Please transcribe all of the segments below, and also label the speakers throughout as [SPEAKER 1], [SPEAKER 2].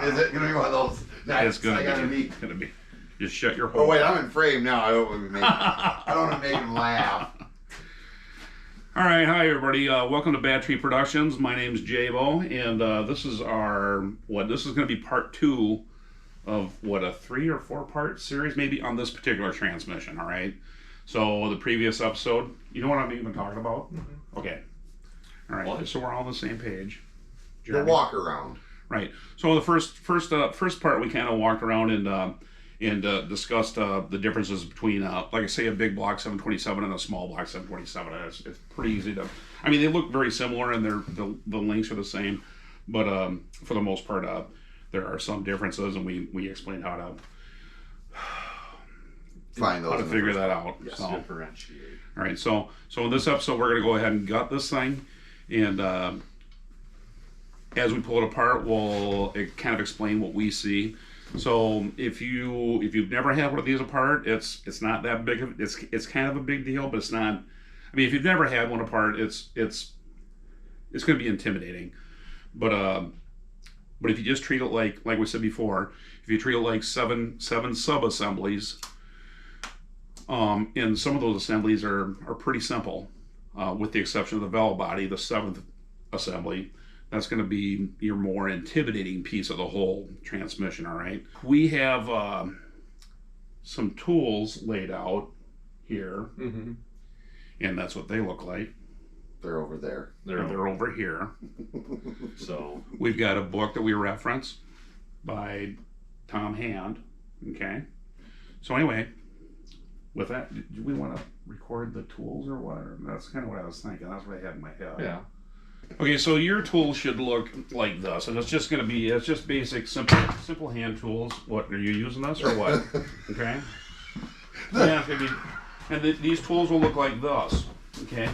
[SPEAKER 1] Is it gonna be one of those nights?
[SPEAKER 2] It's gonna be. Just shut your hole.
[SPEAKER 1] Oh wait, I'm in frame now. I don't want to make him laugh.
[SPEAKER 2] All right, hi everybody. Welcome to Bad Tree Productions. My name's Jabo, and this is this is going to be part 2 of a 3 or 4 part series, maybe, on this particular transmission. All right. So the previous episode, you know what I'm even talking about? Mm-hmm. Okay. All right. What? So we're all on the same page.
[SPEAKER 1] The walk around. Right.
[SPEAKER 2] So the first part, we kind of walked around and discussed the differences between, like I say, a big block 727 and a small block 727. It's pretty easy to, I mean, they look very similar and the lengths are the same, but for the most part, there are some differences, and we explained how to
[SPEAKER 1] find those,
[SPEAKER 2] how to figure that out.
[SPEAKER 3] Yes,
[SPEAKER 2] so,
[SPEAKER 3] differentiate.
[SPEAKER 2] All right, so in this episode, we're going to go ahead and gut this thing, and as we pull it apart, we'll kind of explain what we see. So if you've never had one of these apart, it's not that big of it's kind of a big deal, but it's not. I mean, if you've never had one apart, it's going to be intimidating. But if you just treat it like we said before, if you treat it like seven sub assemblies, and some of those assemblies are pretty simple, with the exception of the valve body, the 7th assembly. That's going to be your more intimidating piece of the whole transmission, all right? We have some tools laid out here,
[SPEAKER 3] mm-hmm.
[SPEAKER 2] and that's what they look like.
[SPEAKER 1] They're over there.
[SPEAKER 2] They're over here.
[SPEAKER 3] So
[SPEAKER 2] we've got a book that we reference by Tom Hand, okay? So anyway, with that, do we want to record the tools or what? That's kind of what I was thinking. That's what I had in my head.
[SPEAKER 3] Yeah.
[SPEAKER 2] Okay, so your tools should look like this, and it's just going to be, it's just basic, simple hand tools. What, are you using this or what? Okay. Yeah, and these tools will look like this, okay?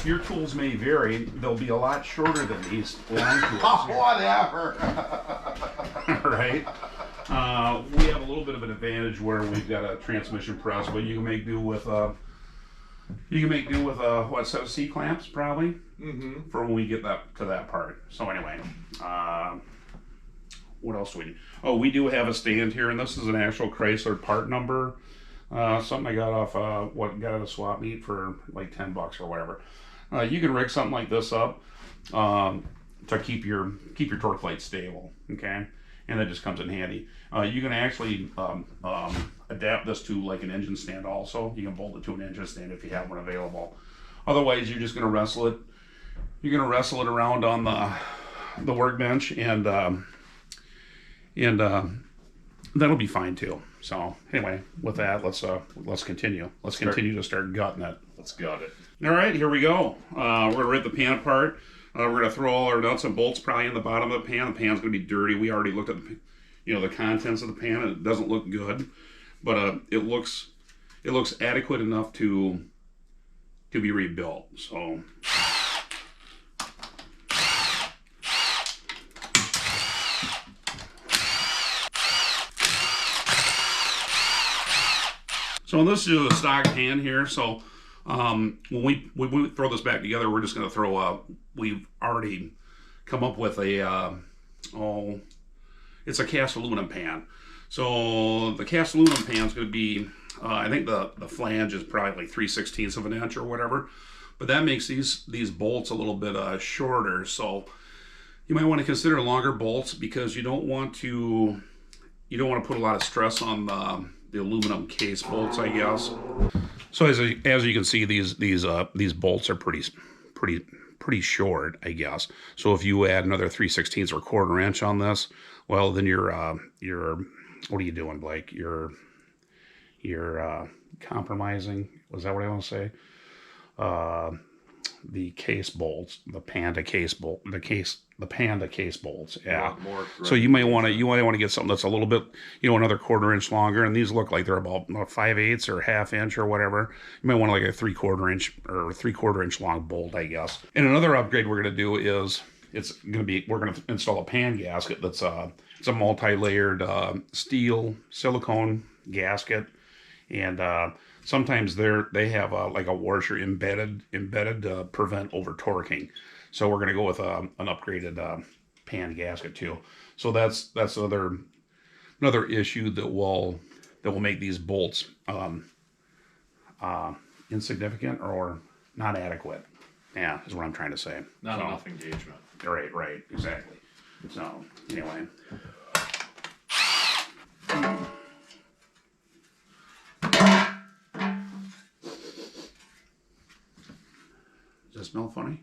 [SPEAKER 2] Your tools may vary. They'll be a lot shorter than these long tools.
[SPEAKER 1] Whatever.
[SPEAKER 2] Right? We have a little bit of an advantage where we've got a transmission press, but you can make do with what, set of C clamps probably,
[SPEAKER 3] mm-hmm.
[SPEAKER 2] for when we get to that part. So anyway, what else do we need? Oh, we do have a stand here, and this is an actual Chrysler part number. Something I got off got at a swap meet for like $10 or whatever. You can rig something like this up to keep your Torqueflite stable, okay? And that just comes in handy. You can actually adapt this to like an engine stand also. You can bolt it to an engine stand if you have one available. Otherwise, you're just going to wrestle it. You're going to wrestle it around on the workbench, and that'll be fine too. So anyway, with that, let's continue. Let's continue to start gutting it.
[SPEAKER 3] Let's gut it.
[SPEAKER 2] All right, here we go. We're going to rip the pan apart. We're going to throw all our nuts and bolts probably in the bottom of the pan. The pan's going to be dirty. We already looked at the contents of the pan, and it doesn't look good, but it looks adequate enough to be rebuilt. So this is a stock pan here. So when we throw this back together, we're just going to throw we've already come up with it's a cast aluminum pan. So the cast aluminum pan is going to be, I think the flange is probably like 3/16 of an inch or whatever, but that makes these bolts a little bit shorter. So you might want to consider longer bolts, because you don't want to put a lot of stress on the aluminum case bolts, I guess. So as you can see, these bolts are pretty short, I guess. So if you add another 3/16 or 1/4 inch on this, well, then you're what are you doing, Blake? You're compromising. Was that what I want to say? The case bolts, the Panda case bolt, the Panda case bolts. Yeah. So you might want to get something that's a little bit, another 1/4 inch longer. And these look like they're about 5/8 or 1/2 inch or whatever. You might want like a 3/4 inch or 3/4 inch long bolt, I guess. And another upgrade we're going to do is we're going to install a pan gasket that's it's a multi-layered steel silicone gasket, and sometimes they have like a washer embedded to prevent over torquing. So we're going to go with an upgraded pan gasket too. So that's another issue that will make these bolts insignificant or not adequate. Yeah, is what I'm trying to say.
[SPEAKER 3] Not enough engagement.
[SPEAKER 2] Right, exactly. So anyway. Does that smell funny?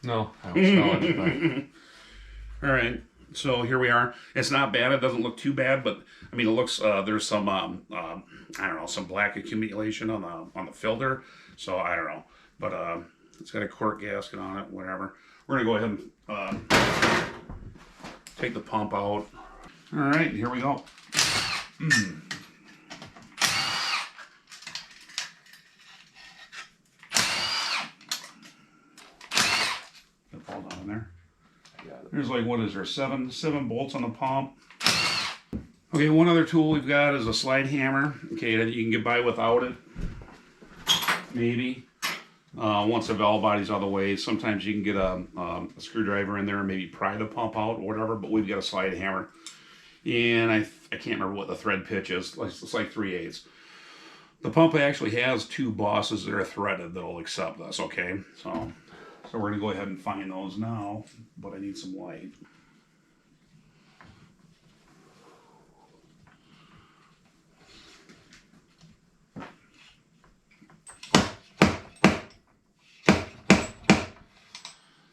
[SPEAKER 3] No, I don't smell anything.
[SPEAKER 2] All right, so here we are. It's not bad. It doesn't look too bad, but I mean, it looks. There's some I don't know, some black accumulation on the filter. So I don't know, but it's got a cork gasket on it. Whatever. We're gonna go ahead and take the pump out. All right, here we go. That fall down in there. There's like, what is there, seven bolts on the pump. Okay, one other tool we've got is a slide hammer. Okay, you can get by without it, maybe. Once the valve body's out of the way, sometimes you can get a screwdriver in there and maybe pry the pump out or whatever, but we've got a slide hammer. And I can't remember what the thread pitch is. It's like 3/8. The pump actually has 2 bosses that are threaded that'll accept this, okay? So we're gonna go ahead and find those now, but I need some light.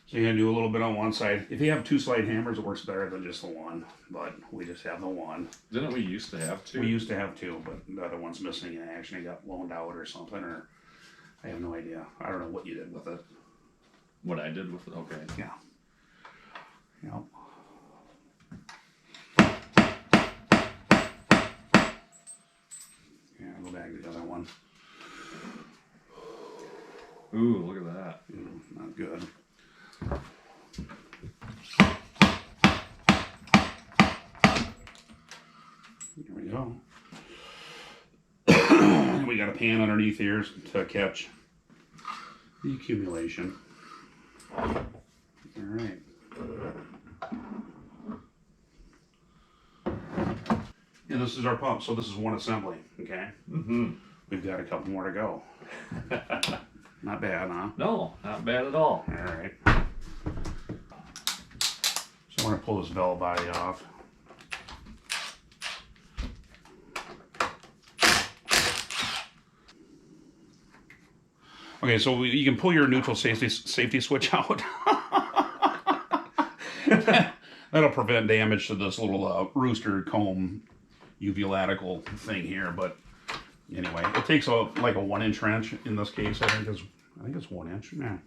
[SPEAKER 2] So you're gonna do a little bit on one side. If you have 2 slide hammers, it works better than just the one, but we just have the one.
[SPEAKER 3] Didn't we used to have 2?
[SPEAKER 2] We used to have 2, but the other one's missing in action. It got loaned out or something, or I have no idea. I don't know what you did with it.
[SPEAKER 3] What I did with it? Okay.
[SPEAKER 2] Yeah. Yep. Yeah, go back to the other one.
[SPEAKER 3] Ooh, look at that.
[SPEAKER 2] Not good. Here we go. We got a pan underneath here to catch the accumulation. All right. And this is our pump, so this is one assembly, okay?
[SPEAKER 3] Mm-hmm.
[SPEAKER 2] We've got a couple more to go. Not bad, huh?
[SPEAKER 3] No, not bad at all.
[SPEAKER 2] All right. So I'm going to pull this valve body off. Okay, so you can pull your neutral safety switch out. That'll prevent damage to this little rooster comb uvulatical thing here. But anyway, it takes like a 1-inch wrench in this case. I think it's 1 inch. Yeah.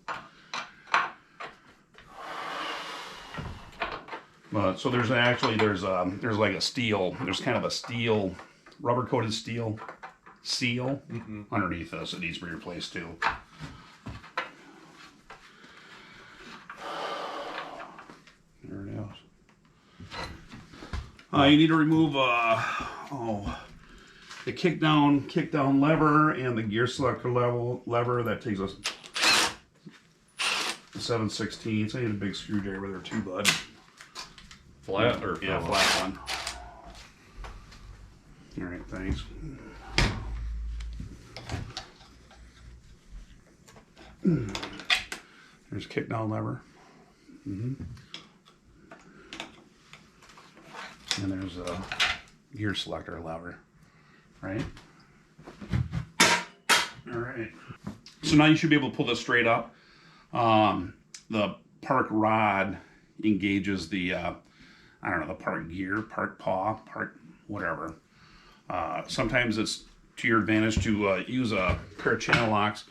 [SPEAKER 2] But so there's like a steel. There's kind of a steel, rubber coated steel seal underneath this. It needs to be replaced too. There it is. You need to remove the kick down lever and the gear selector lever. That takes us 7/16. I need a big screwdriver there too, bud.
[SPEAKER 3] Flat or
[SPEAKER 2] yeah, flat one. All right, thanks. There's kick down lever. And there's a gear selector lever, right? All right. So now you should be able to pull this straight up. The park rod engages the, I don't know, the park gear, park paw, park whatever. Sometimes it's to your advantage to use a pair of channel locks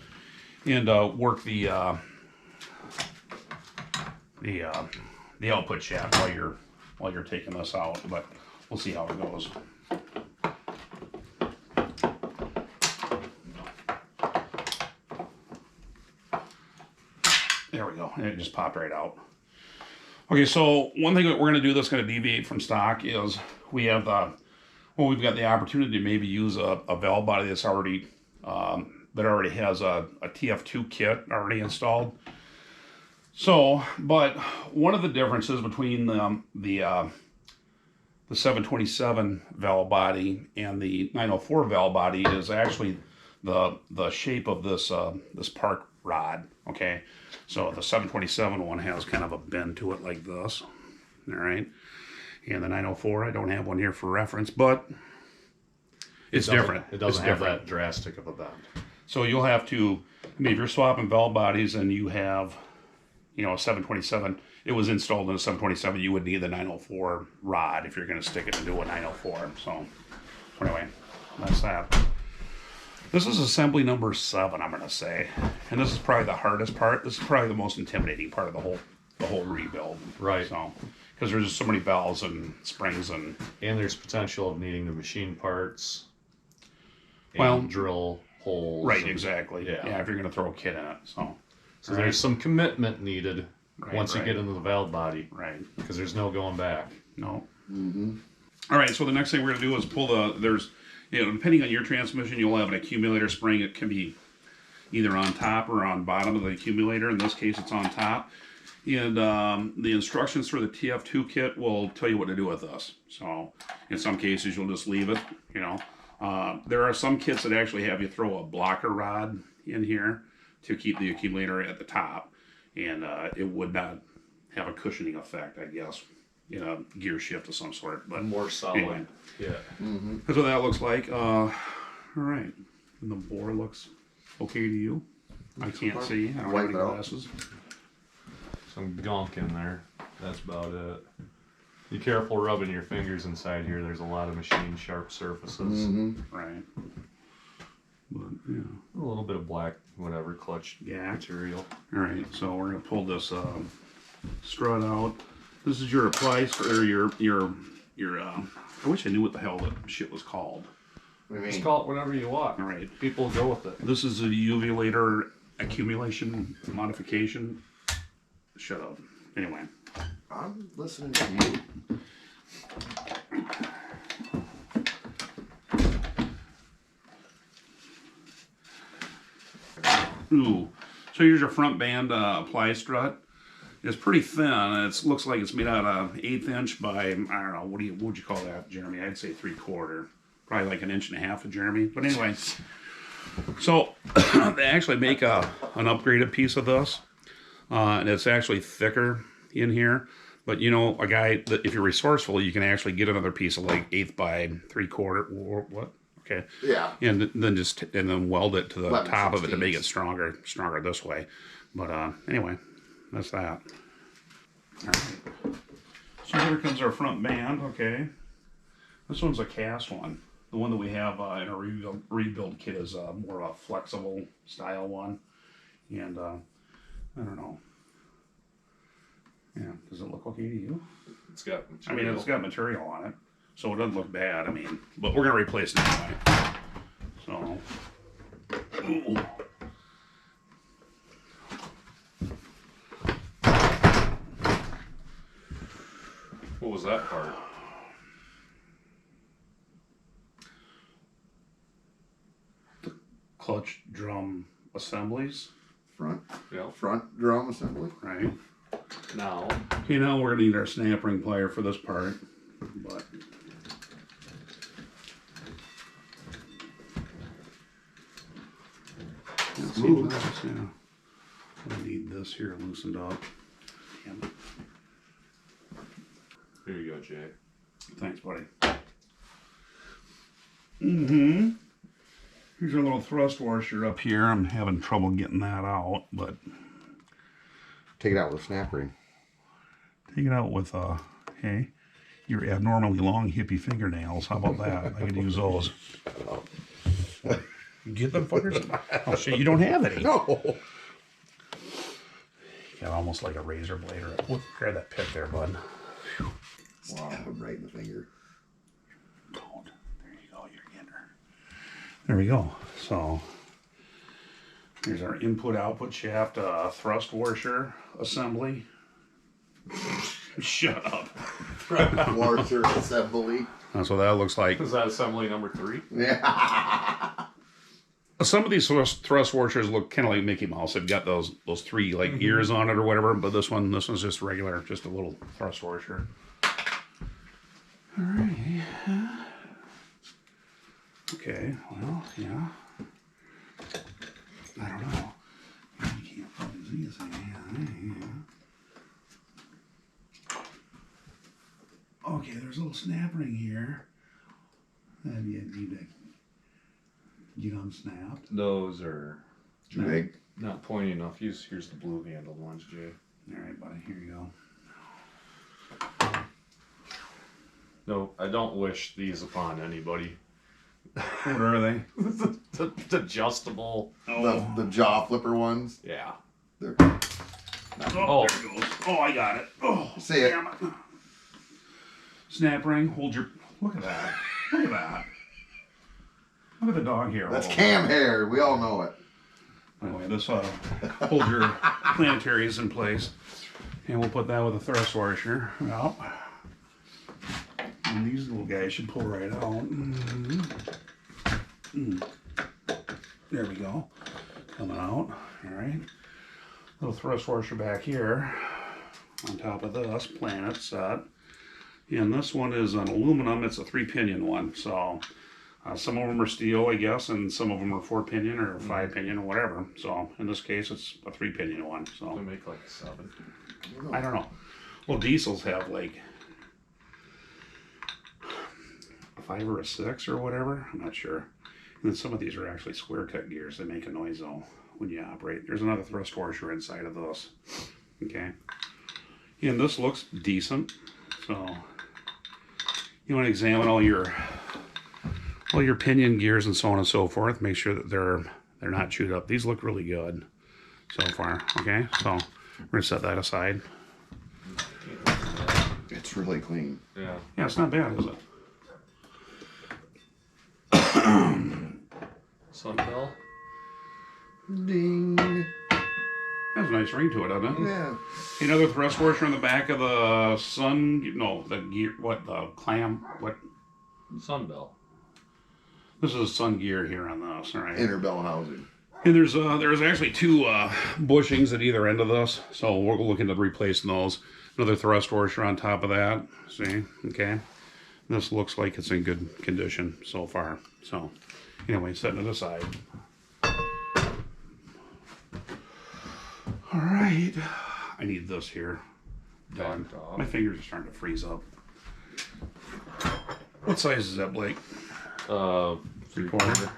[SPEAKER 2] and work the output shaft while you're taking this out, but we'll see how it goes. There we go, and it just popped right out. Okay, so one thing that we're going to do that's going to deviate from stock is we've got the opportunity to maybe use a valve body that's already that already has a TF2 kit already installed. So, but one of the differences between the 727 valve body and the 904 valve body is actually the shape of this this park rod. Okay, so the 727 one has kind of a bend to it like this. All right, and the 904, I don't have one here for reference, but it's different.
[SPEAKER 3] It doesn't have
[SPEAKER 2] different.
[SPEAKER 3] that drastic of a bend.
[SPEAKER 2] So you'll have to, I mean, if you're swapping valve bodies and you have, you know, a 727, it was installed in a 727, you would need the 904 rod if you're going to stick it into a 904. So anyway, that's that. This is assembly number 7, I'm going to say. And this is probably the hardest part. This is probably the most intimidating part of the whole rebuild.
[SPEAKER 3] Right.
[SPEAKER 2] So, because there's just so many valves and springs and
[SPEAKER 3] there's potential of needing the machine parts.
[SPEAKER 2] Well,
[SPEAKER 3] and drill holes.
[SPEAKER 2] Right,
[SPEAKER 3] and,
[SPEAKER 2] exactly. Yeah, if you're going to throw a kit in it. So
[SPEAKER 3] there's some commitment needed once you get into the valve body.
[SPEAKER 2] Right.
[SPEAKER 3] Because there's no going back.
[SPEAKER 2] No.
[SPEAKER 1] Mm-hmm.
[SPEAKER 2] All right, so the next thing we're going to do is pull depending on your transmission, you'll have an accumulator spring. It can be either on top or on bottom of the accumulator. In this case, it's on top. And the instructions for the TF2 kit will tell you what to do with this. So in some cases, you'll just leave it, you know. There are some kits that actually have you throw a blocker rod in here to keep the accumulator at the top. And it would not have a cushioning effect, I guess, in a gear shift of some sort. But
[SPEAKER 3] more solid.
[SPEAKER 2] Anyway.
[SPEAKER 3] Yeah.
[SPEAKER 2] Mm-hmm. That's what that looks like. All right. And the bore looks okay to you? I can't see. I don't have any glasses.
[SPEAKER 3] Some gunk in there. That's about it. Be careful rubbing your fingers inside here. There's a lot of machine sharp surfaces.
[SPEAKER 1] Mm-hmm.
[SPEAKER 2] Right. But, yeah.
[SPEAKER 3] A little bit of black, whatever, clutch material.
[SPEAKER 2] All right. So we're going to pull this strut out. This is your apply, or your I wish I knew what the hell that shit was called.
[SPEAKER 1] What do you
[SPEAKER 3] Just
[SPEAKER 1] mean?
[SPEAKER 3] call it whatever you want.
[SPEAKER 2] All right.
[SPEAKER 3] People go with it.
[SPEAKER 2] This is a uvulator accumulation modification. Shut up. Anyway.
[SPEAKER 1] I'm listening to you.
[SPEAKER 2] Ooh. So here's your front band apply strut. It's pretty thin. It looks like it's made out of 1/8 inch by, I don't know, what would you call that, Jeremy? I'd say 3/4. Probably like 1.5 inches of Jeremy. But anyway, so they actually make an upgraded piece of this. And it's actually thicker in here. But you know, a guy, if you're resourceful, you can actually get another piece of like 1/8 by 3/4 or what? Okay.
[SPEAKER 1] Yeah.
[SPEAKER 2] And then weld it to the
[SPEAKER 1] 11/16.
[SPEAKER 2] top of it to make it stronger this way. But anyway, that's that. All right. So here comes our front band. Okay. This one's a cast one. The one that we have in our rebuild kit is more of a flexible style one. And I don't know. Yeah, does it look okay to you?
[SPEAKER 3] It's got material.
[SPEAKER 2] I mean, it's got material on it, so it doesn't look bad. I mean, but we're gonna replace it anyway. So,
[SPEAKER 3] what was that part?
[SPEAKER 2] the clutch drum assemblies,
[SPEAKER 1] Front
[SPEAKER 3] Yeah.
[SPEAKER 1] drum assembly.
[SPEAKER 2] right?
[SPEAKER 3] Now,
[SPEAKER 2] Okay, now we're gonna need our snap ring plier for this part, but.
[SPEAKER 1] Smooth.
[SPEAKER 2] Yeah. I need this here loosened up. Damn it.
[SPEAKER 3] here you go, Jay.
[SPEAKER 2] Thanks, buddy. Mm-hmm. Here's our little thrust washer up here. I'm having trouble getting that out, but
[SPEAKER 1] Take it out with a snap ring.
[SPEAKER 2] take it out with hey, your abnormally long hippie fingernails. How about that? I could use those. Get them fuckers. Oh shit, you don't have any.
[SPEAKER 1] No.
[SPEAKER 2] Got almost like a razor blade or grab that pick there, bud.
[SPEAKER 1] Stab him right in the finger.
[SPEAKER 2] Oh, there you go, you're getting her. There we go. So here's our input-output shaft thrust washer assembly. Shut up.
[SPEAKER 1] Washer assembly.
[SPEAKER 2] That's what that looks like.
[SPEAKER 3] Is that assembly number 3?
[SPEAKER 1] Yeah.
[SPEAKER 2] Some of these thrust washers look kind of like Mickey Mouse. They've got those three like ears on it or whatever, but this one's just regular, just a little thrust washer. All right. Okay. Well, yeah. I don't know. You can't probably see this thing. Okay, there's a little snap ring here. And you need to get unsnapped.
[SPEAKER 3] Those are
[SPEAKER 1] Too big.
[SPEAKER 3] not pointy enough. Here's the blue handled ones, Jay.
[SPEAKER 2] All right, buddy. Here you go.
[SPEAKER 3] No, I don't wish these upon anybody.
[SPEAKER 2] What are they?
[SPEAKER 3] the adjustable.
[SPEAKER 1] The jaw flipper ones.
[SPEAKER 3] Yeah.
[SPEAKER 1] They're,
[SPEAKER 2] Oh, there it goes. Oh, I got it. Oh,
[SPEAKER 1] See it.
[SPEAKER 2] damn it. Snap ring. Hold your. Look at that. Look at that. Look at the dog hair.
[SPEAKER 1] that's cam hair. We all know it.
[SPEAKER 2] Anyway, this hold your planetaries in place, and we'll put that with a thrust washer. Well, and these little guys should pull right out. There we go. Coming out. All right. Little thrust washer back here on top of this planet set. And this one is an aluminum. It's a 3-pinion one. So some of them are steel, I guess, and some of them are 4-pinion or 5-pinion or whatever. So in this case, it's a 3-pinion one. So
[SPEAKER 3] They make like 7.
[SPEAKER 2] I don't know. Well, diesels have like a 5 or a 6 or whatever. I'm not sure. And then some of these are actually square cut gears. They make a noise though when you operate. There's another thrust washer inside of those. Okay. And this looks decent. So you want to examine all your pinion gears and so on and so forth. Make sure that they're not chewed up. These look really good so far. Okay, so we're gonna set that aside.
[SPEAKER 1] It's really clean.
[SPEAKER 3] Yeah.
[SPEAKER 2] Yeah, it's not bad, is it?
[SPEAKER 3] Sunbell.
[SPEAKER 1] Ding.
[SPEAKER 2] Has a nice ring to it, doesn't it?
[SPEAKER 1] Yeah.
[SPEAKER 2] Another thrust washer on the back of the the gear, the clam, what?
[SPEAKER 3] Sunbell.
[SPEAKER 2] This is a sun gear here on this, all right?
[SPEAKER 1] Inner bell housing.
[SPEAKER 2] And there's actually 2 bushings at either end of this, so we're looking to replace those. Another thrust washer on top of that, see, okay? This looks like it's in good condition so far. So anyway, setting it aside. All right, I need this here done.
[SPEAKER 3] Backed off.
[SPEAKER 2] My fingers are starting to freeze up. What size is that, Blake?
[SPEAKER 3] 3/4.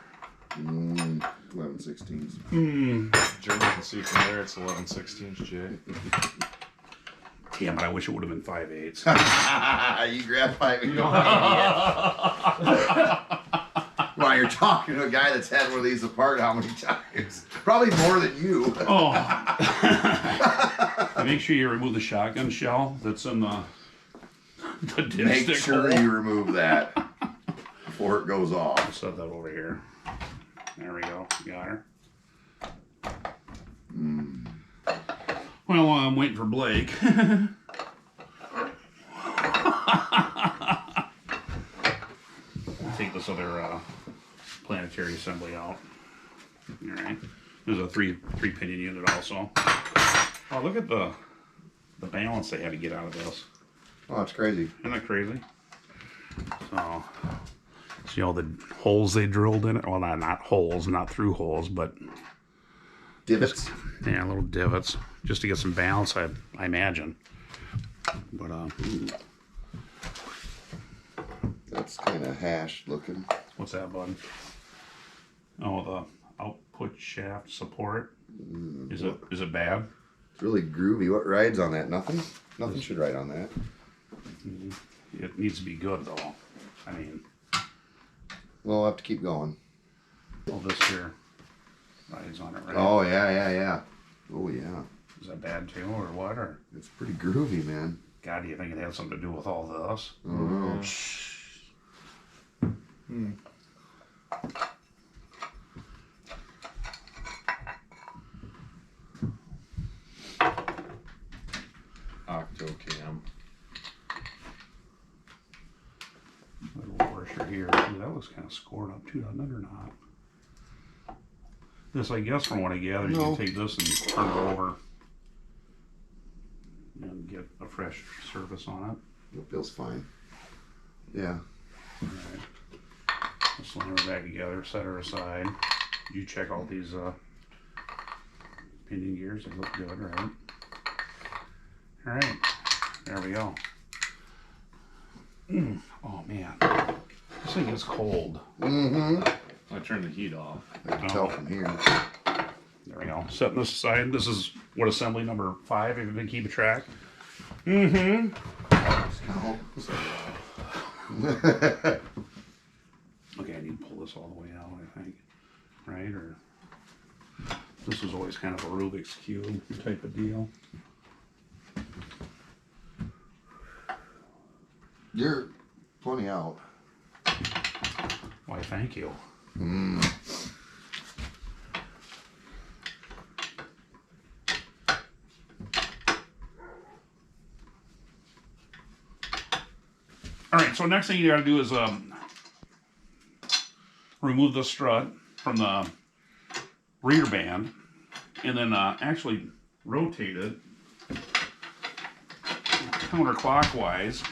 [SPEAKER 1] 11/16.
[SPEAKER 3] Jeremy can see from there it's 11/16, Jay.
[SPEAKER 2] Damn it, I wish it would have been 5/8.
[SPEAKER 1] You grab 5.
[SPEAKER 3] You don't have
[SPEAKER 1] While you're talking to a guy that's had one of these apart how many times? Probably more than you.
[SPEAKER 2] Oh. Make sure you remove the shotgun shell that's in the dipstick.
[SPEAKER 1] Make sure
[SPEAKER 2] hole.
[SPEAKER 1] you remove that before it goes off.
[SPEAKER 2] Set that over here. There we go. Got her. Well, while I'm waiting for Blake. Take this other planetary assembly out. All right. There's a three pinion unit also. Oh, look at the balance they had to get out of this.
[SPEAKER 1] Oh, that's crazy.
[SPEAKER 2] Isn't that crazy? So, see all the holes they drilled in it? Well, not holes, not through holes, but
[SPEAKER 1] Divots.
[SPEAKER 2] yeah, little divots, just to get some balance, I imagine. But
[SPEAKER 1] That's kind of hashed looking.
[SPEAKER 2] what's that, bud? Oh, the output shaft support. Is it bad?
[SPEAKER 1] It's really groovy. What rides on that? Nothing? Nothing should ride on that.
[SPEAKER 2] It needs to be good though. I mean,
[SPEAKER 1] Well, we'll have to keep going.
[SPEAKER 2] all this here rides on it, right?
[SPEAKER 1] Oh, yeah. Oh, yeah.
[SPEAKER 2] Is that bad too, or what? Or
[SPEAKER 1] It's pretty groovy, man.
[SPEAKER 2] God, do you think it has something to do with all this?
[SPEAKER 1] I don't know.
[SPEAKER 3] Octocam.
[SPEAKER 2] Little washer here. Ooh, that looks kind of scored up too, doesn't it, or not? This, I guess, from what I gather, you
[SPEAKER 1] No.
[SPEAKER 2] can take this and turn it over and get a fresh surface on it.
[SPEAKER 1] It feels fine. Yeah.
[SPEAKER 2] Alright. Let's slam her back together, set her aside. You check all these pinion gears, they look good, right? Alright, there we go. Oh man, this thing is cold.
[SPEAKER 1] Mm-hmm.
[SPEAKER 3] I turned the heat off.
[SPEAKER 1] I can tell from here.
[SPEAKER 2] There we go. Setting this aside. This is what assembly number 5, if you've been keeping track. Mm-hmm. Okay, I need to pull this all the way out, I think. Right? Or this was always kind of a Rubik's Cube type of deal.
[SPEAKER 1] You're plenty out.
[SPEAKER 2] Why, thank you. All right, so next thing you gotta do is remove the strut from the rear band and then actually rotate it counterclockwise.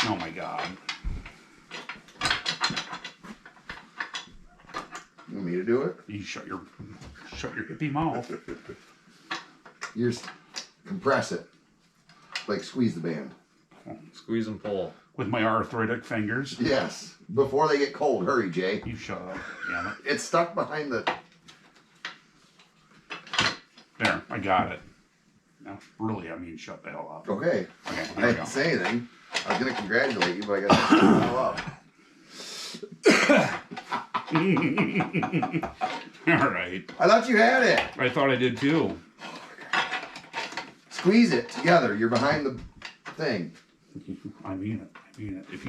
[SPEAKER 2] Oh my God.
[SPEAKER 1] You want me to do it?
[SPEAKER 2] You shut your hippie mouth.
[SPEAKER 1] You just compress it. Like squeeze the band.
[SPEAKER 3] Squeeze and pull.
[SPEAKER 2] With my arthritic fingers.
[SPEAKER 1] Yes. Before they get cold. Hurry, Jay.
[SPEAKER 2] You shut up, damn it.
[SPEAKER 1] It's stuck behind the...
[SPEAKER 2] There, I got it. No, really, I mean, shut the hell up.
[SPEAKER 1] Okay.
[SPEAKER 2] Okay,
[SPEAKER 1] I
[SPEAKER 2] there we go.
[SPEAKER 1] didn't say anything. I was going to congratulate you, but I got to shut the hell up.
[SPEAKER 2] All right.
[SPEAKER 1] I thought you had it.
[SPEAKER 2] I thought I did too.
[SPEAKER 1] Squeeze it together. You're behind the thing.
[SPEAKER 2] I mean it. I mean it. If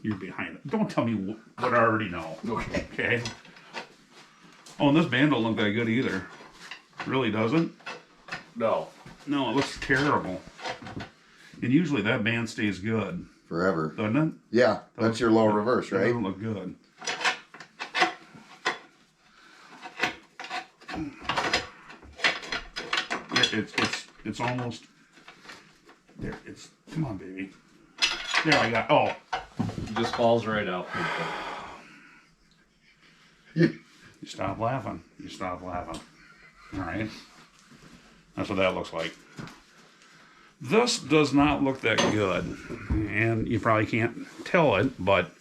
[SPEAKER 2] you're behind it. Don't tell me what I already know.
[SPEAKER 1] Okay.
[SPEAKER 2] Okay? Oh, and this band don't look that good either. Really doesn't?
[SPEAKER 3] No.
[SPEAKER 2] No, it looks terrible. And usually that band stays good,
[SPEAKER 1] Forever.
[SPEAKER 2] doesn't it?
[SPEAKER 1] Yeah. That's your low reverse,
[SPEAKER 2] It
[SPEAKER 1] right?
[SPEAKER 2] doesn't look good. Yeah, it's almost there. It's come on, baby. There I got. Oh,
[SPEAKER 3] It just falls right out.
[SPEAKER 2] you stop laughing. You stop laughing. All right. That's what that looks like. This does not look that good, and you probably can't tell it, but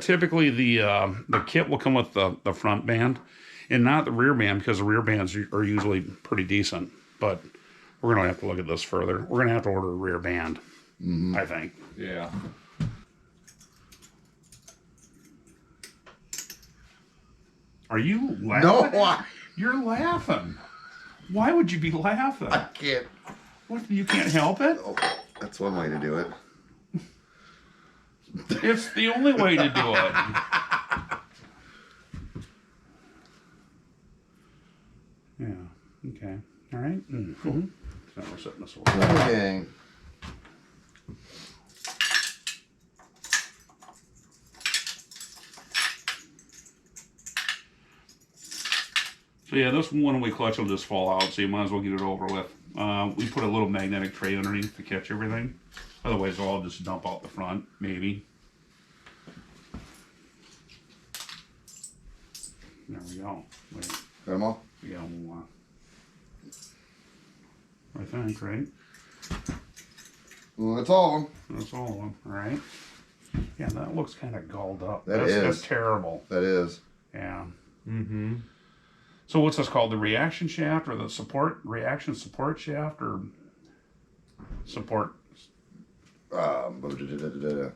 [SPEAKER 2] typically the kit will come with the front band and not the rear band, because the rear bands are usually pretty decent. But we're gonna have to look at this further. We're gonna have to order a rear band, I think.
[SPEAKER 3] Yeah.
[SPEAKER 2] Are you laughing?
[SPEAKER 1] No,
[SPEAKER 2] You're laughing. Why would you be laughing?
[SPEAKER 1] I can't.
[SPEAKER 2] What? You can't help it?
[SPEAKER 1] Oh, that's one way to do it.
[SPEAKER 2] It's the only way to do it. Yeah. Okay. All right. Cool. So now we're setting this over.
[SPEAKER 1] Okay.
[SPEAKER 2] So yeah, this one-way clutch will just fall out, so you might as well get it over with. We put a little magnetic tray underneath to catch everything. Otherwise, I'll just dump out the front, maybe. There we go. Wait,
[SPEAKER 1] Got them all?
[SPEAKER 2] we got one more. I think, right?
[SPEAKER 1] Well, that's all of them.
[SPEAKER 2] That's all of them, all right? Yeah, that looks kind of galled up.
[SPEAKER 1] That
[SPEAKER 2] That's
[SPEAKER 1] is.
[SPEAKER 2] terrible.
[SPEAKER 1] That is.
[SPEAKER 2] Yeah.
[SPEAKER 3] Mm-hmm.
[SPEAKER 2] So what's this called? The reaction shaft, or the reaction support shaft, or support?
[SPEAKER 3] Yeah.
[SPEAKER 2] Yeah.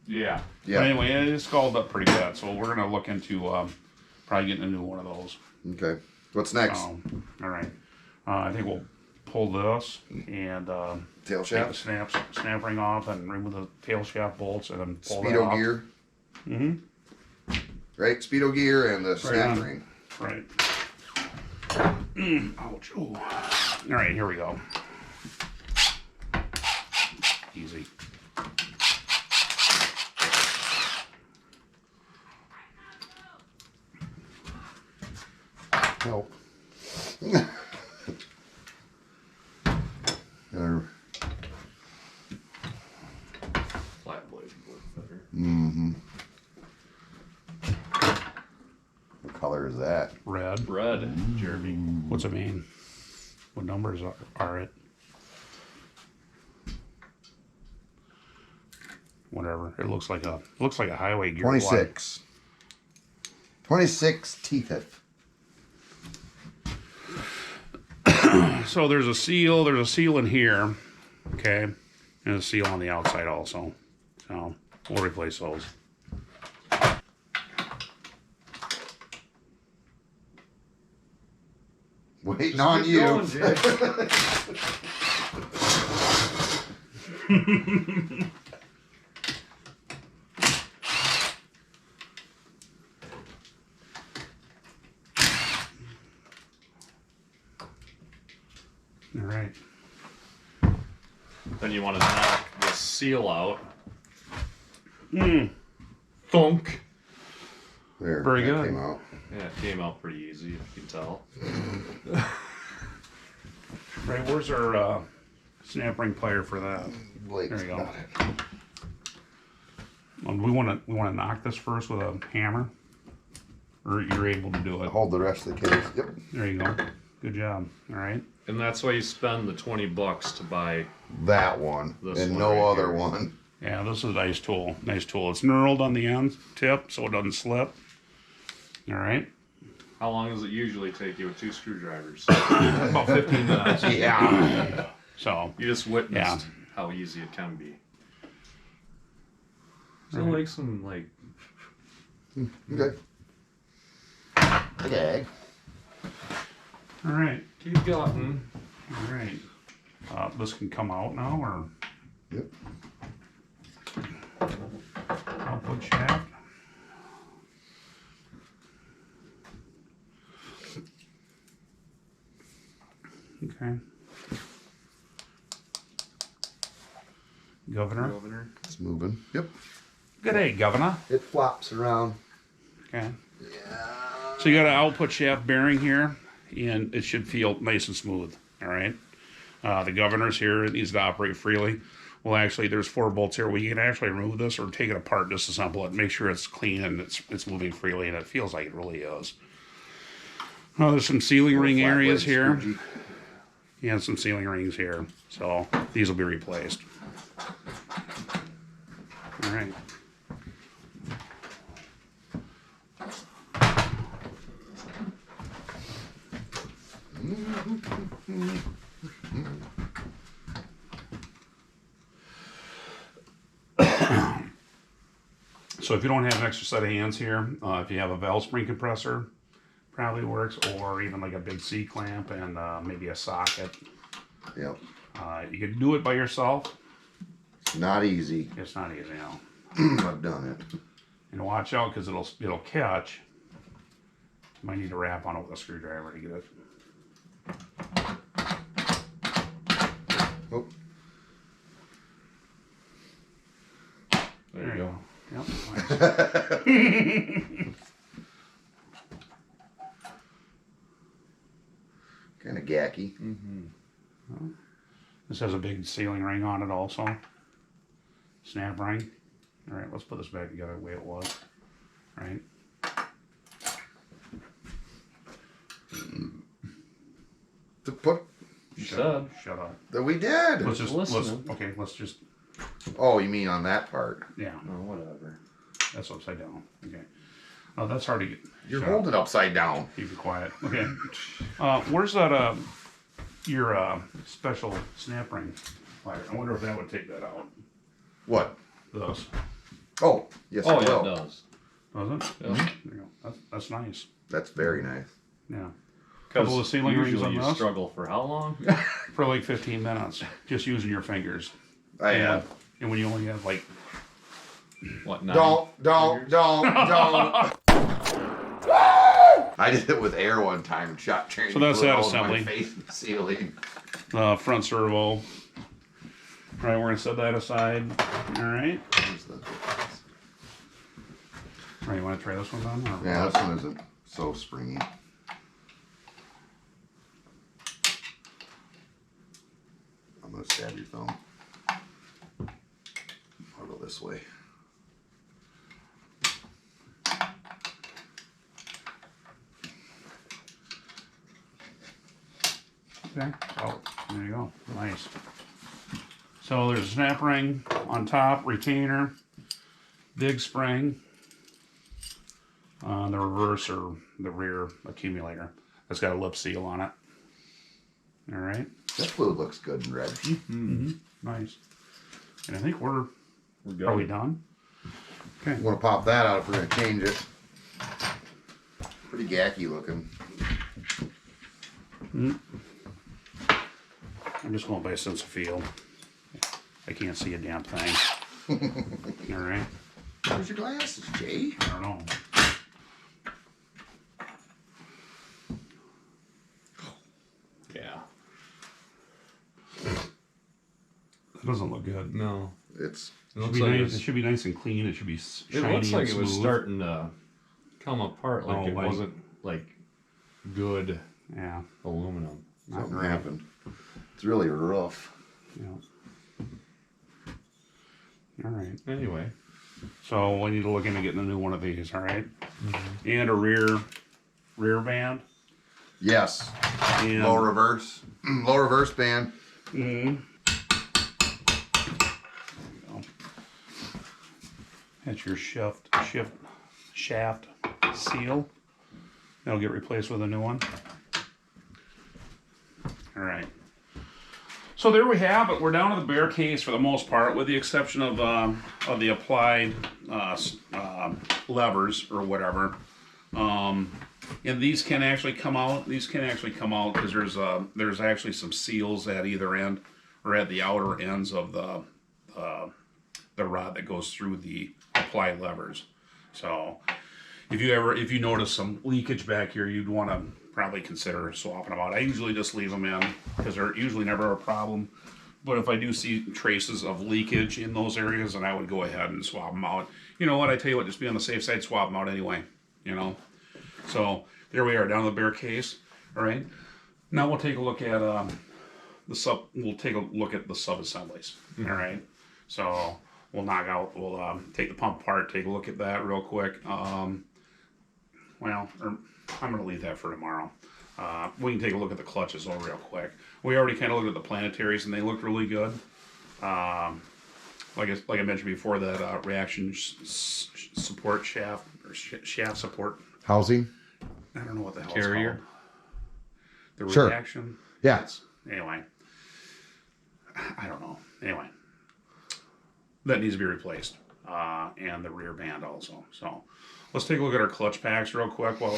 [SPEAKER 1] Yeah.
[SPEAKER 2] But anyway, it's galled up pretty bad, so we're gonna look into probably getting a new one of those.
[SPEAKER 1] Okay. What's next?
[SPEAKER 2] All right. I think we'll pull this and
[SPEAKER 1] Tail
[SPEAKER 2] take the
[SPEAKER 1] shaft?
[SPEAKER 2] snap ring off and remove the tail shaft bolts and then pull that
[SPEAKER 1] Speedo
[SPEAKER 2] off.
[SPEAKER 1] gear.
[SPEAKER 2] Mm-hmm.
[SPEAKER 1] Right? Speedo gear and the snap
[SPEAKER 2] on.
[SPEAKER 1] ring.
[SPEAKER 2] Right. Ouch. Ooh. All right, here we go. Easy.
[SPEAKER 1] help. Gotta-
[SPEAKER 3] Flat blade would work better.
[SPEAKER 1] What color is that?
[SPEAKER 2] Red.
[SPEAKER 3] Red, Jeremy.
[SPEAKER 2] What's it mean? What numbers are it? Whatever. It looks like a highway gear.
[SPEAKER 1] 26. 26 teeth.
[SPEAKER 2] So there's a seal. There's a seal in here. Okay. And a seal on the outside also. So we'll replace those.
[SPEAKER 1] Waiting on you.
[SPEAKER 3] Going, Jay.
[SPEAKER 2] All right.
[SPEAKER 3] Then you want to knock the seal out.
[SPEAKER 2] Mm.
[SPEAKER 3] Thunk.
[SPEAKER 1] There,
[SPEAKER 2] Very
[SPEAKER 1] that
[SPEAKER 2] good.
[SPEAKER 1] Came out.
[SPEAKER 3] Yeah, it came out pretty easy, if you can tell.
[SPEAKER 2] Right. Where's our snap ring plier for that?
[SPEAKER 1] Blake's
[SPEAKER 2] There you go.
[SPEAKER 1] got it.
[SPEAKER 2] We want to knock this first with a hammer, or you're able to do it.
[SPEAKER 1] Hold the rest of the case. Yep.
[SPEAKER 2] There you go. Good job. All right.
[SPEAKER 3] And that's why you spend the $20 to buy.
[SPEAKER 1] That one.
[SPEAKER 3] This
[SPEAKER 1] and
[SPEAKER 3] one
[SPEAKER 1] no
[SPEAKER 3] right
[SPEAKER 1] other
[SPEAKER 3] here.
[SPEAKER 1] one.
[SPEAKER 2] Yeah, this is a nice tool. Nice tool. It's knurled on the end tip, so it doesn't slip. All right.
[SPEAKER 3] How long does it usually take you with 2 screwdrivers?
[SPEAKER 2] About 15 minutes.
[SPEAKER 1] Yeah.
[SPEAKER 2] So,
[SPEAKER 3] You just witnessed
[SPEAKER 2] Yeah.
[SPEAKER 3] how easy it can be. So
[SPEAKER 2] Right.
[SPEAKER 3] like some like
[SPEAKER 1] Okay. Okay.
[SPEAKER 2] all right.
[SPEAKER 3] keep going.
[SPEAKER 2] All right. This can come out now, or
[SPEAKER 1] Yep.
[SPEAKER 2] output shaft. Okay. Governor.
[SPEAKER 3] Governor.
[SPEAKER 1] It's moving. Yep.
[SPEAKER 2] Good day, Governor.
[SPEAKER 1] It flops around.
[SPEAKER 2] Okay.
[SPEAKER 1] Yeah.
[SPEAKER 2] So you got an output shaft bearing here, and it should feel nice and smooth. All right. The governor's here. It needs to operate freely. Well, actually, there's 4 bolts here. We can actually remove this or take it apart, disassemble it, make sure it's clean and it's moving freely, and it feels like it really is. There's some sealing ring
[SPEAKER 1] Flat
[SPEAKER 2] areas
[SPEAKER 1] blade
[SPEAKER 2] here.
[SPEAKER 1] squeegee.
[SPEAKER 2] Yeah, some sealing rings here. So these will be replaced. All right. So if you don't have an extra set of hands here, if you have a valve spring compressor, probably works, or even like a big C-clamp and maybe a socket.
[SPEAKER 1] Yep.
[SPEAKER 2] You can do it by yourself.
[SPEAKER 1] It's not easy.
[SPEAKER 2] It's not easy now.
[SPEAKER 1] I've done it.
[SPEAKER 2] And watch out because it'll catch. You might need to wrap on it with a screwdriver to get it.
[SPEAKER 1] Oh,
[SPEAKER 3] There you go.
[SPEAKER 2] Yep. Nice.
[SPEAKER 1] kind of gacky.
[SPEAKER 2] This has a big sealing ring on it also. Snap ring. All right, let's put this back together the way it was. All right.
[SPEAKER 1] To put
[SPEAKER 2] Shut up.
[SPEAKER 1] that we did.
[SPEAKER 2] Let's just
[SPEAKER 3] listening.
[SPEAKER 2] let's just
[SPEAKER 1] Oh, you mean on that part?
[SPEAKER 2] yeah.
[SPEAKER 3] Oh, whatever.
[SPEAKER 2] That's upside down. Okay. Oh, that's hard to get.
[SPEAKER 1] You're
[SPEAKER 2] shut up.
[SPEAKER 1] holding upside down.
[SPEAKER 2] Keep it quiet. Okay. Where's that? Your special snap ring plier. I wonder if that would take that out.
[SPEAKER 1] What?
[SPEAKER 2] Those.
[SPEAKER 1] Oh, yes,
[SPEAKER 3] Oh
[SPEAKER 1] it
[SPEAKER 3] yeah,
[SPEAKER 1] will.
[SPEAKER 3] it does.
[SPEAKER 2] Does it?
[SPEAKER 3] Yeah.
[SPEAKER 2] There you go. That's nice.
[SPEAKER 1] That's very nice.
[SPEAKER 2] Yeah.
[SPEAKER 3] Because
[SPEAKER 2] Couple of sealing rings
[SPEAKER 3] usually
[SPEAKER 2] on
[SPEAKER 3] you
[SPEAKER 2] those?
[SPEAKER 3] struggle for how long?
[SPEAKER 2] For like 15 minutes, just using your fingers.
[SPEAKER 1] I have.
[SPEAKER 2] And when you only have like.
[SPEAKER 3] What? 9
[SPEAKER 1] Don't.
[SPEAKER 3] fingers?
[SPEAKER 1] I did it with air one time. Shot train.
[SPEAKER 2] So that's
[SPEAKER 1] blew
[SPEAKER 2] that
[SPEAKER 1] all over my
[SPEAKER 2] assembly.
[SPEAKER 1] face in the ceiling.
[SPEAKER 2] Front servo. All right, we're gonna set that aside. All right.
[SPEAKER 1] Where's the-
[SPEAKER 2] All right, you want to try this one on? Or
[SPEAKER 1] Yeah, this one isn't so springy. thumb. I'll go this way.
[SPEAKER 2] Okay, so there you go. Nice. So there's a snap ring on top, retainer, big spring on the reverse or the rear accumulator. It's got a lip seal on it. All right.
[SPEAKER 1] That fluid looks good and red.
[SPEAKER 2] Mm-hmm. Nice. And I think we're
[SPEAKER 3] good.
[SPEAKER 2] Are we done? Okay.
[SPEAKER 1] I'm gonna pop that out if we're gonna change it. Pretty gacky looking.
[SPEAKER 2] I'm just going by sense of feel. I can't see a damn thing. All right.
[SPEAKER 1] Where's your glasses, Jay?
[SPEAKER 2] I don't know.
[SPEAKER 3] Yeah.
[SPEAKER 2] It doesn't look good.
[SPEAKER 3] No.
[SPEAKER 1] It's
[SPEAKER 3] It
[SPEAKER 2] It
[SPEAKER 3] looks
[SPEAKER 2] should,
[SPEAKER 3] like
[SPEAKER 2] be
[SPEAKER 3] it
[SPEAKER 2] nice. It
[SPEAKER 3] was,
[SPEAKER 2] should be nice and clean. It should be shiny
[SPEAKER 3] it looks like
[SPEAKER 2] and
[SPEAKER 3] it
[SPEAKER 2] smooth.
[SPEAKER 3] was starting to come apart. Like
[SPEAKER 2] Oh,
[SPEAKER 3] it
[SPEAKER 2] like-
[SPEAKER 3] wasn't like good
[SPEAKER 2] Yeah.
[SPEAKER 3] aluminum.
[SPEAKER 2] Not
[SPEAKER 1] something
[SPEAKER 2] great.
[SPEAKER 1] happened. It's really rough.
[SPEAKER 2] Yeah. All right.
[SPEAKER 3] Anyway.
[SPEAKER 2] So we need to look into getting a new one of these. All right. And a rear band.
[SPEAKER 1] Yes.
[SPEAKER 2] And
[SPEAKER 1] Low reverse. Low reverse band.
[SPEAKER 2] Mhm. That's your shaft seal. That'll get replaced with a new one. All right. So there we have it. We're down to the bare case for the most part, with the exception of the applied levers or whatever. And these can actually come out. These can actually come out because there's actually some seals at either end or at the outer ends of the rod that goes through the applied levers. So if you notice some leakage back here, you'd want to probably consider swapping them out. I usually just leave them in because they're usually never a problem. But if I do see traces of leakage in those areas, then I would go ahead and swap them out. You know what? I tell you what, just be on the safe side, swap them out anyway. You know. So there we are, down to the bare case. All right. Now we'll take a look at We'll take a look at the sub assemblies. All right. So we'll take the pump apart, take a look at that real quick. I'm going to leave that for tomorrow. We can take a look at the clutches real quick. We already kind of looked at the planetaries and they look really good. Like I mentioned before, that reaction support shaft or shaft support.
[SPEAKER 1] Housing.
[SPEAKER 2] I don't know what the hell
[SPEAKER 3] Carrier?
[SPEAKER 2] it's called. The
[SPEAKER 1] Sure.
[SPEAKER 2] reaction.
[SPEAKER 1] Yeah.
[SPEAKER 2] Anyway, I don't know. Anyway, that needs to be replaced, and the rear band also. So let's take a look at our clutch packs real quick while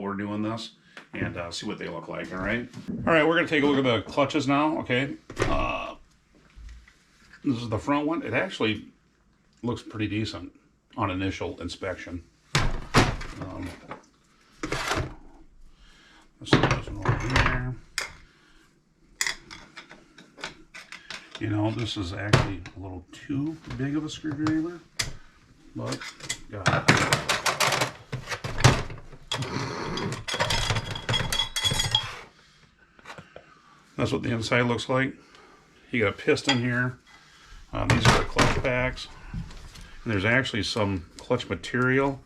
[SPEAKER 2] we're doing this, and see what they look like. All right. All right. We're gonna take a look at the clutches now. Okay. This is the front one. It actually looks pretty decent on initial inspection. Let's see this one over here. You know, this is actually a little too big of a screwdriver, but got it. That's what the inside looks like. You got a piston here. These are the clutch packs. And there's actually some clutch material.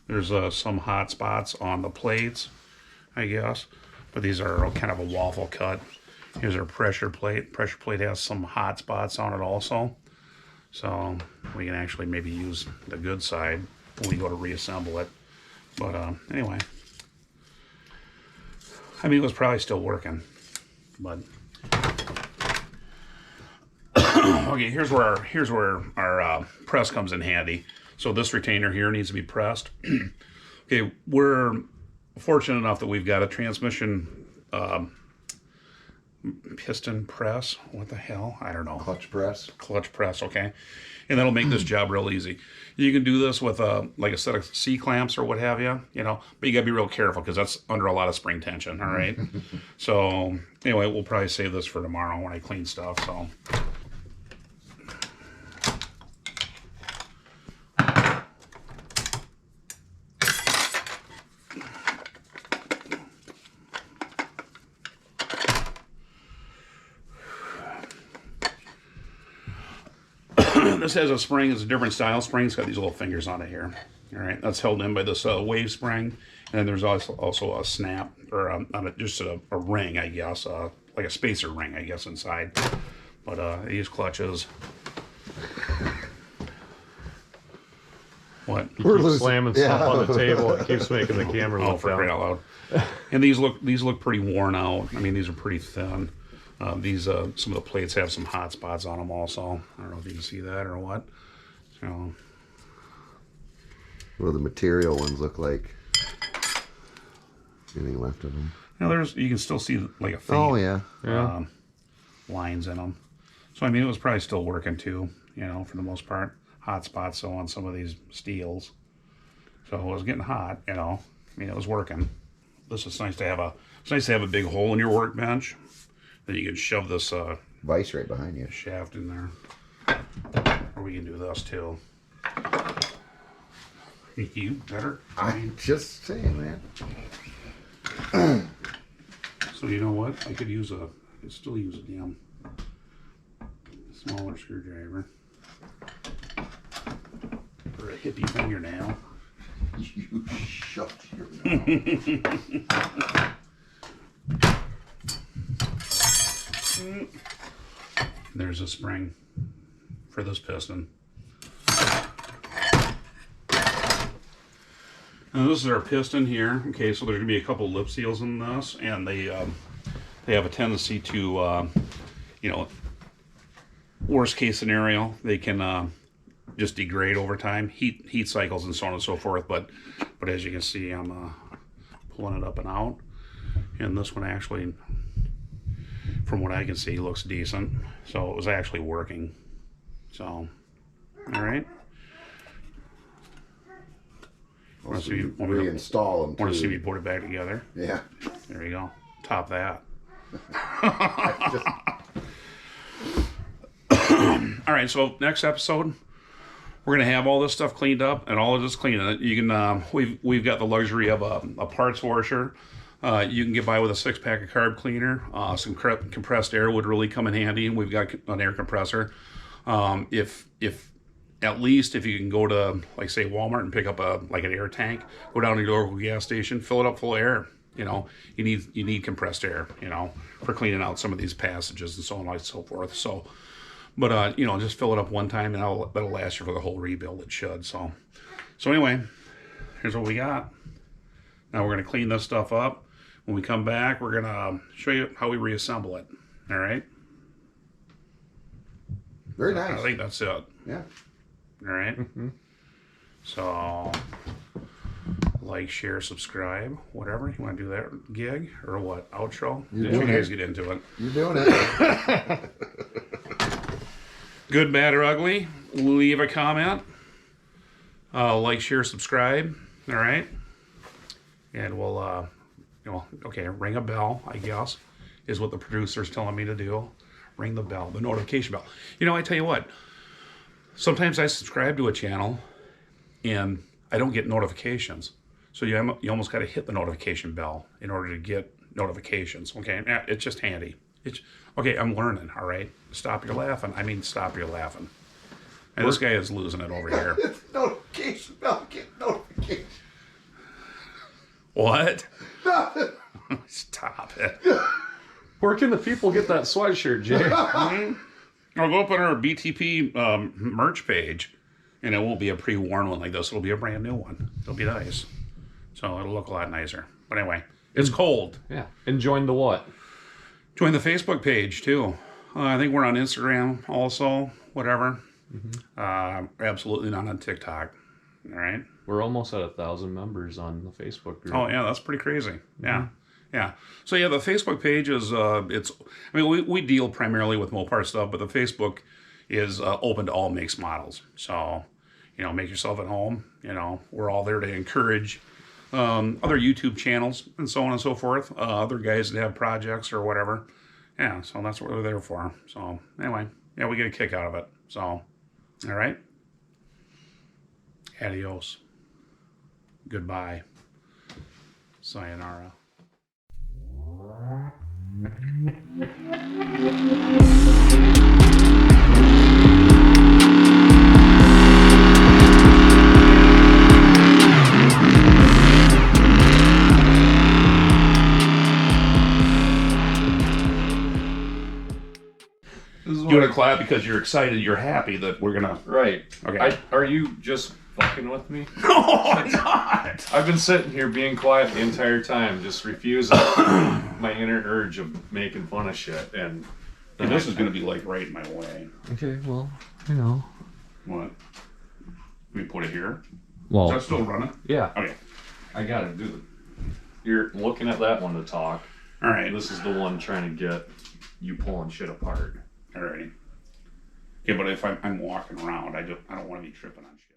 [SPEAKER 2] There's some hot spots on the plates, I guess. But these are kind of a waffle cut. Here's our pressure plate. Pressure plate has some hot spots on it also. So we can actually maybe use the good side when we go to reassemble it. But anyway. I mean, it was probably still working. But okay, here's where our press comes in handy. So this retainer here needs to be pressed. Okay, we're fortunate enough that we've got a transmission piston press. What the hell? I don't know.
[SPEAKER 1] Clutch press.
[SPEAKER 2] Clutch press, okay. And that'll make this job real easy. You can do this with like a set of C-clamps or what have you, you know, but you gotta be real careful because that's under a lot of spring tension, all right? So anyway, we'll probably save this for tomorrow when I clean stuff, so. This has a spring. It's a different style spring. It's got these little fingers on it here. All right, that's held in by this wave spring, and then there's also a snap or just a ring, I guess, like a spacer ring, I guess, inside. But these clutches. What?
[SPEAKER 3] You keep slamming stuff on the table. It keeps making the camera look
[SPEAKER 2] for crying out loud. And these look pretty worn out. I mean, these are pretty thin. Some of the plates have some hot spots on them also. I don't know if you can see that or what. So,
[SPEAKER 1] What do the material ones look like? Anything left of them?
[SPEAKER 2] you can still see like a faint, lines in them. So I mean, it was probably still working too. For the most part, hot spots on some of these steels. So it was getting hot. I mean, it was working. This is nice to have a big hole in your workbench. Then you can shove this
[SPEAKER 1] Vice right behind you.
[SPEAKER 2] shaft in there. Or we can do this too. You better.
[SPEAKER 1] I'm just saying, man.
[SPEAKER 2] So you know what? I could still use a damn smaller screwdriver. Or a hippie fingernail.
[SPEAKER 1] You shut your mouth.
[SPEAKER 2] There's a spring for this piston. Now this is our piston here. Okay, so there's gonna be a couple lip seals in this, and they have a tendency to, worst case scenario, they can just degrade over time, heat cycles and so on and so forth. But as you can see, I'm pulling it up and out, and this one actually, from what I can see, looks decent. So it was actually working. So, all right. Want to
[SPEAKER 1] reinstall them.
[SPEAKER 2] Want to see me put it back together?
[SPEAKER 1] Yeah.
[SPEAKER 2] There you go. Top that. All right. So next episode, we're gonna have all this stuff cleaned up, and all of this cleaning. You can we've got the luxury of a parts washer. You can get by with a 6-pack of carb cleaner. Some compressed air would really come in handy, and we've got an air compressor. If you can go to, like, say, Walmart and pick up an air tank, go down to your local gas station, fill it up full of air. You need compressed air, for cleaning out some of these passages and so on and so forth. So, but just fill it up one time, and that'll last you for the whole rebuild. It should. So anyway, here's what we got. Now we're gonna clean this stuff up. When we come back, we're gonna show you how we reassemble it. All right.
[SPEAKER 1] Very nice.
[SPEAKER 2] I think that's it.
[SPEAKER 1] Yeah.
[SPEAKER 2] All right. Mm-hmm. So, like, share, subscribe, whatever. You want to do that gig or what? Outro? You guys get into it.
[SPEAKER 1] You're doing it.
[SPEAKER 2] Good, bad, or ugly. Leave a comment. Like, share, subscribe. All right. And we'll, ring a bell, I guess, is what the producer's telling me to do. Ring the bell, the notification bell. I tell you what. Sometimes I subscribe to a channel and I don't get notifications. So you almost got to hit the notification bell in order to get notifications. Okay, it's just handy. I'm learning, all right? Stop your laughing. Stop your laughing. And this guy is losing it over here.
[SPEAKER 1] It's notification bell. Get notification.
[SPEAKER 2] What? Stop it.
[SPEAKER 3] Where can the people get that sweatshirt, Jay?
[SPEAKER 2] I'll go up on our BTP merch page, and it won't be a pre-worn one like this. It'll be a brand new one. It'll be nice. So it'll look a lot nicer. But anyway, it's cold.
[SPEAKER 3] Yeah. And join the what?
[SPEAKER 2] Join the Facebook page, too. I think we're on Instagram also, whatever. Mm-hmm. Absolutely not on TikTok. All right?
[SPEAKER 3] We're almost at 1,000 members on the Facebook group.
[SPEAKER 2] Oh, yeah, that's pretty crazy. Yeah. Mm-hmm. Yeah. So, yeah, the Facebook page is, we deal primarily with Mopar stuff, but the Facebook is open to all makes, models. So, make yourself at home. We're all there to encourage other YouTube channels and so on and so forth. Other guys that have projects or whatever. Yeah, so that's what we're there for. So, anyway, yeah, we get a kick out of it. So, all right. Adios. Goodbye. Sayonara. clap because you're excited. You're happy that we're gonna.
[SPEAKER 3] Right.
[SPEAKER 2] Okay.
[SPEAKER 3] Are you just fucking with me?
[SPEAKER 2] No, I'm not.
[SPEAKER 3] I've been sitting here being quiet the entire time, just refusing my inner urge of making fun of shit. And
[SPEAKER 2] This is gonna be like right in my way.
[SPEAKER 3] okay, well, you know.
[SPEAKER 2] What? We put it here.
[SPEAKER 3] Well,
[SPEAKER 2] Is that still running?
[SPEAKER 3] yeah.
[SPEAKER 2] Okay.
[SPEAKER 3] I gotta do it. You're looking at that one to talk.
[SPEAKER 2] All right.
[SPEAKER 3] This is the one trying to get you pulling shit apart.
[SPEAKER 2] Alrighty. Okay, but if I'm walking around, I don't want to be tripping on shit.